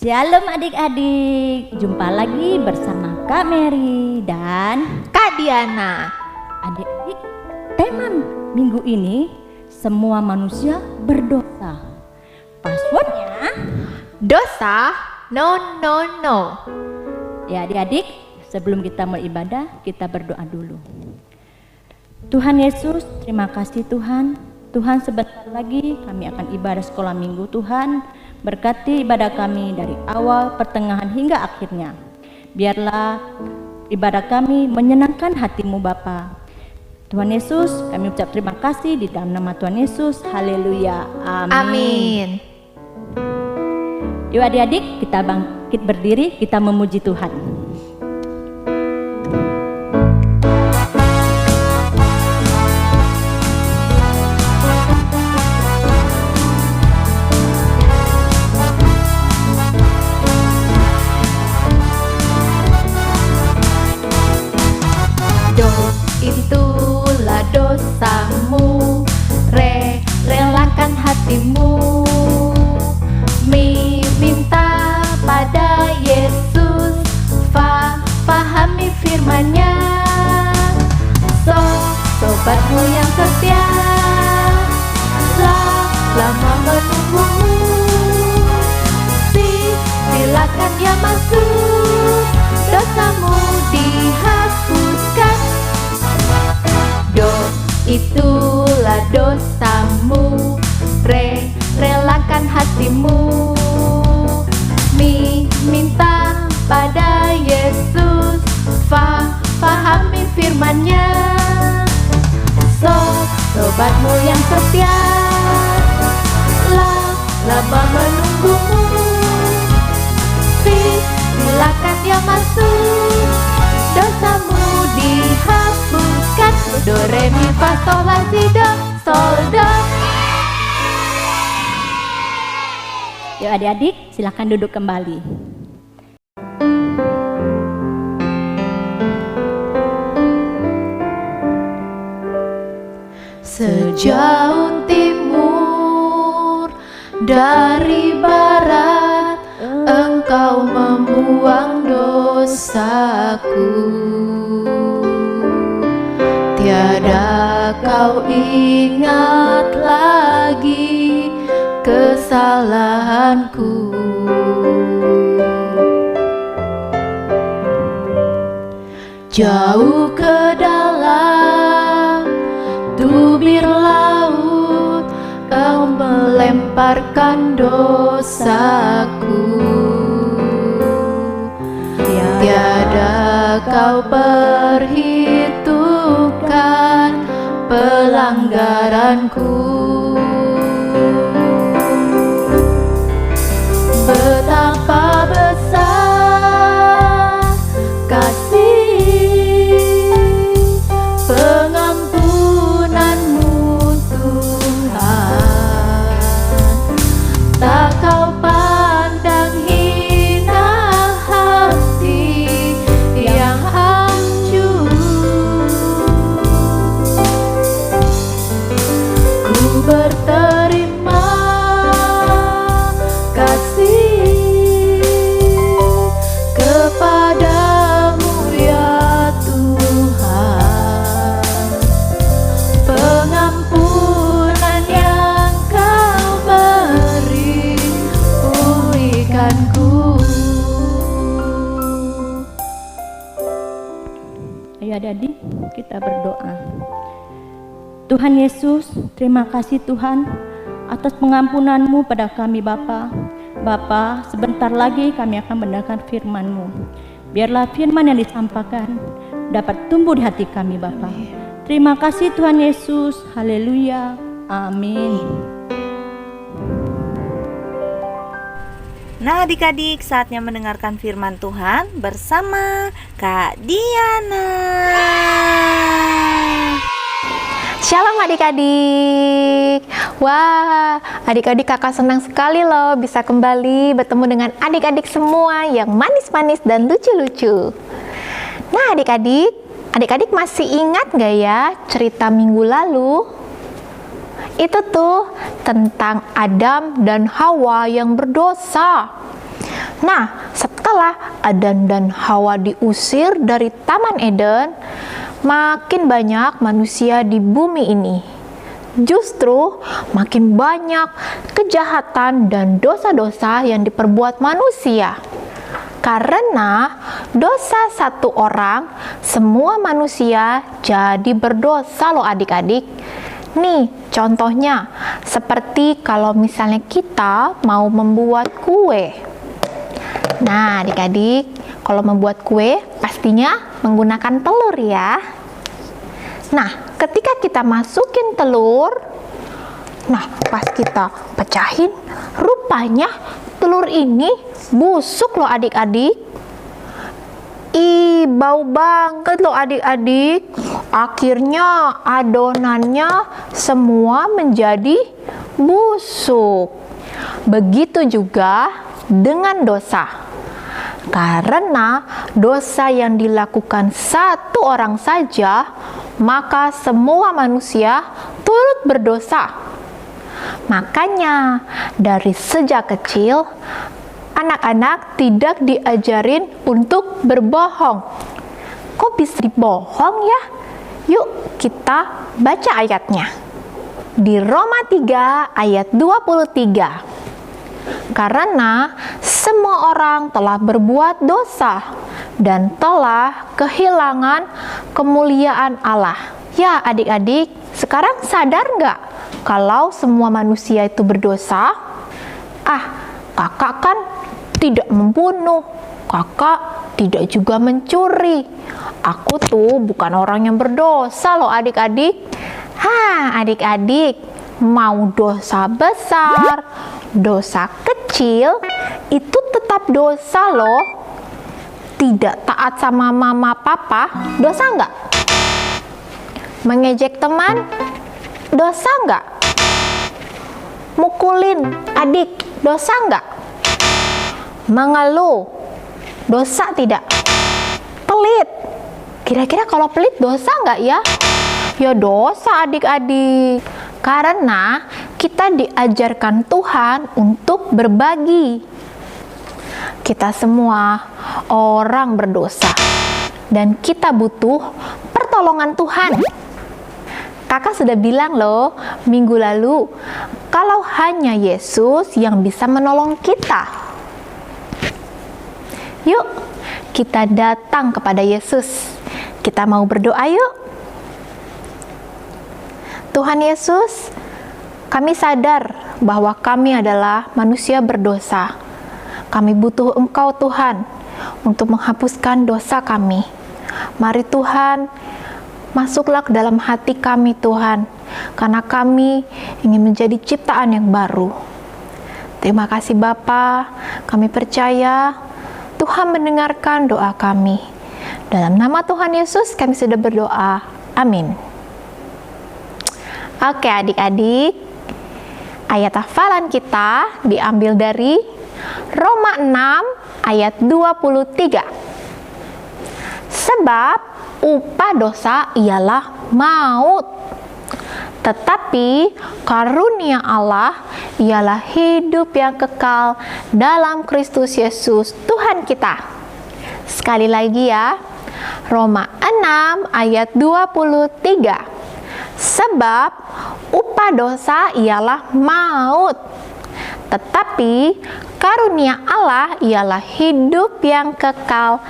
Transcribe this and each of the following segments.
Shalom adik-adik, jumpa lagi bersama Kak Mary dan Kak Diana. Adik-adik, tema minggu ini semua manusia berdosa. Passwordnya Dosa no no no. ya adik-adik, sebelum kita mulai ibadah kita berdoa dulu. Tuhan Yesus, terima kasih Tuhan. Tuhan, sebentar lagi kami akan ibadah sekolah minggu. Tuhan, berkati ibadah kami dari awal, pertengahan hingga akhirnya. Biarlah ibadah kami menyenangkan hati-Mu Bapa. Tuhan Yesus, kami ucap terima kasih di dalam nama Tuhan Yesus. Haleluya. Amin. Amin. Yuk adik-adik, kita bangkit berdiri, kita memuji Tuhan. Itulah dosamu, relakan hatimu, minta pada Yesus, pahami firman-Nya. Sobatmu yang setia, lama menunggumu, silakan dia masuk, dosamu dihapuskan. Itulah dosamu, relakan hatimu, minta pada Yesus, pahami firman-Nya. Sobatmu yang setia, lama menunggumu, silakan dia masuk, dosamu dihapuskan. Do re mi fa sol la si do sol do. Yuk adik-adik, silakan duduk kembali. Sejauh timur dari barat, Engkau membuang dosaku. Tiada kau ingat lagi kesalahanku. Jauh ke dalam tubir laut, Kau melemparkan dosaku. Tiada kau perhitungkan pelanggaranku. Betapa besar kasih pengampunanmu Tuhan, tak kau pandang hina hati yang hancur. Ku berterima kasih kepadamu ya Tuhan, pengampunan yang kau beri, pulihkanku. Ayo adik-adik, kita berdoa. Tuhan Yesus, terima kasih Tuhan atas pengampunan-Mu pada kami Bapa. Bapa, sebentar lagi kami akan mendengarkan firman-Mu. Biarlah firman yang disampaikan dapat tumbuh di hati kami Bapa. Terima kasih Tuhan Yesus. Haleluya. Amin. Nah adik-adik, saatnya mendengarkan firman Tuhan bersama Kak Diana. Shalom adik-adik. Wah, adik-adik kakak senang sekali loh bisa kembali bertemu dengan adik-adik semua yang manis-manis dan lucu-lucu. Nah adik-adik masih ingat gak ya cerita minggu lalu? Itu tuh tentang Adam dan Hawa yang berdosa. Nah, setelah Adam dan Hawa diusir dari Taman Eden, makin banyak manusia di bumi ini. Justru makin banyak kejahatan dan dosa-dosa yang diperbuat manusia. Karena dosa satu orang, semua manusia jadi berdosa loh adik-adik. Nih, contohnya seperti kalau misalnya kita mau membuat kue. Nah, adik-adik, kalau membuat kue pastinya menggunakan telur ya. Nah, ketika kita masukin telur, nah pas kita pecahin, rupanya telur ini busuk loh adik-adik. Ih, bau banget loh adik-adik. Akhirnya adonannya semua menjadi busuk. Begitu juga dengan dosa. Karena dosa yang dilakukan satu orang saja, maka semua manusia turut berdosa. Makanya dari sejak kecil anak-anak tidak diajarin untuk berbohong. Kok bisa dibohong ya? Yuk kita baca ayatnya. Di Roma 3 ayat 23. Karena semua orang telah berbuat dosa dan telah kehilangan kemuliaan Allah. Ya adik-adik, sekarang sadar nggak kalau semua manusia itu berdosa? Kakak kan tidak membunuh, kakak tidak juga mencuri. Aku tuh bukan orang yang berdosa loh adik-adik. Adik-adik, mau dosa besar, dosa kecil, itu tetap dosa loh. Tidak taat sama mama papa, dosa nggak? Mengejek teman, dosa nggak? Mukulin adik, dosa nggak? Mengeluh, dosa tidak? Pelit, kira-kira kalau pelit dosa nggak ya? Ya dosa adik-adik. Karena kita diajarkan Tuhan untuk berbagi. Kita semua orang berdosa dan kita butuh pertolongan Tuhan. Kakak sudah bilang loh minggu lalu, kalau hanya Yesus yang bisa menolong kita. Yuk, kita datang kepada Yesus. Kita mau berdoa yuk. Tuhan Yesus, kami sadar bahwa kami adalah manusia berdosa. Kami butuh Engkau Tuhan untuk menghapuskan dosa kami. Mari Tuhan, masuklah ke dalam hati kami Tuhan, karena kami ingin menjadi ciptaan yang baru. Terima kasih Bapa, kami percaya Tuhan mendengarkan doa kami. Dalam nama Tuhan Yesus kami sudah berdoa. Amin. Oke adik-adik, ayat hafalan kita diambil dari Roma 6 ayat 23. Sebab upah dosa ialah maut, tetapi karunia Allah ialah hidup yang kekal dalam Kristus Yesus Tuhan kita. Sekali lagi ya, Roma 6 ayat 23. Sebab upah dosa ialah maut, tetapi karunia Allah ialah hidup yang kekal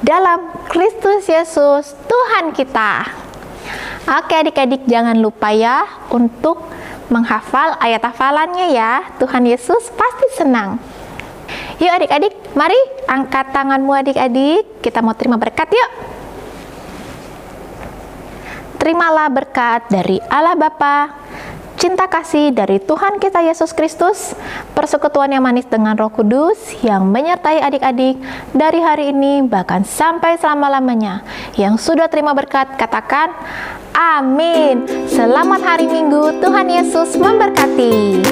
dalam Kristus Yesus Tuhan kita. Oke adik-adik, jangan lupa ya untuk menghafal ayat hafalannya ya. Tuhan Yesus pasti senang. Yuk adik-adik, mari angkat tanganmu adik-adik. Kita mau terima berkat yuk. Terimalah berkat dari Allah Bapa, cinta kasih dari Tuhan kita Yesus Kristus, persekutuan yang manis dengan Roh Kudus yang menyertai adik-adik dari hari ini bahkan sampai selama-lamanya. Yang sudah terima berkat katakan amin. Selamat hari Minggu, Tuhan Yesus memberkati.